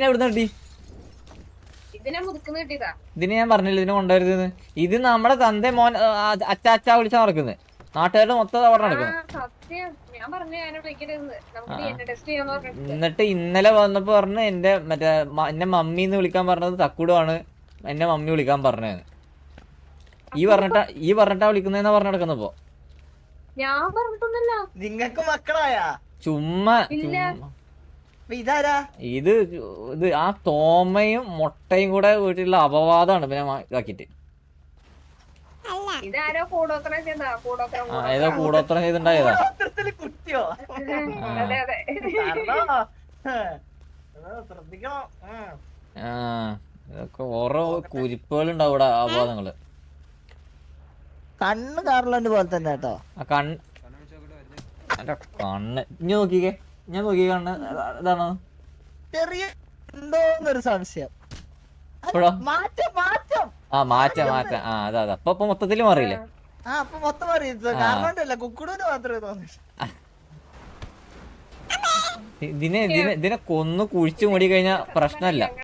എവിടുന്ന് കിട്ടി? ഇതിന് ഞാൻ പറഞ്ഞില്ല ഇതിനെ കൊണ്ടുവരുന്നത്. ഇത് നമ്മുടെ തന്റെ മോൻ അച്ചാ വിളിച്ചാ നടക്കുന്നത്. നാട്ടുകാരുടെ മൊത്തം അവിടെ നടക്കുന്നത്. എന്നിട്ട് ഇന്നലെ വന്നപ്പോ പറഞ്ഞു എന്റെ മറ്റേ എന്നെ മമ്മീന്ന് വിളിക്കാൻ പറഞ്ഞത് തക്കുടുവാണ് എന്നെ മമ്മി വിളിക്കാൻ പറഞ്ഞത്. ഈ പറഞ്ഞിട്ടാ വിളിക്കുന്നതെന്നാ പറഞ്ഞു നടക്കുന്നപ്പോ. നിങ്ങക്ക് മക്കളായാ? ചുമ്മാ ഇതാരാ? ഇത് ആ തോമയും മുട്ടയും കൂടെ വീട്ടിലുള്ള അപവാദമാണ് പിന്നെ ഇതാക്കിട്ട്. ഏതോ കൂടോത്രം ചെയ്തിണ്ടായതാ. കുട്ടിയോ? ശ്രദ്ധിക്കണം. ഇതൊക്കെ ഓരോ കുരിപ്പുകൾ ഉണ്ടാവും ഇവിടെ അപവാദങ്ങള്. കണ്ണ് കാർലൻഡ് പോലെ തന്നെ കേട്ടോ. ആ കണ്ണ് എന്റെ കണ്ണ് ഇഞ്ഞു നോക്കിക്കേ. ഞാൻ നോക്കി കണ്ണ് ഇതാണോ? ചെറിയ ഉണ്ടോന്നൊരു സംശയം. ഇപ്പോഴോ? മാറ്റം മാറ്റം ആ അതാ അപ്പൊ മൊത്തത്തില് മാറിയില്ലേ? ആ അപ്പൊ മൊത്തം അറിയില്ല. കാർലൻഡല്ല കുക്കുടൂന് മാത്രമേ തോന്നി. ഇതിനെ കൊന്നു കുഴിച്ചു മൂടി കഴിഞ്ഞാ പ്രശ്നമല്ല.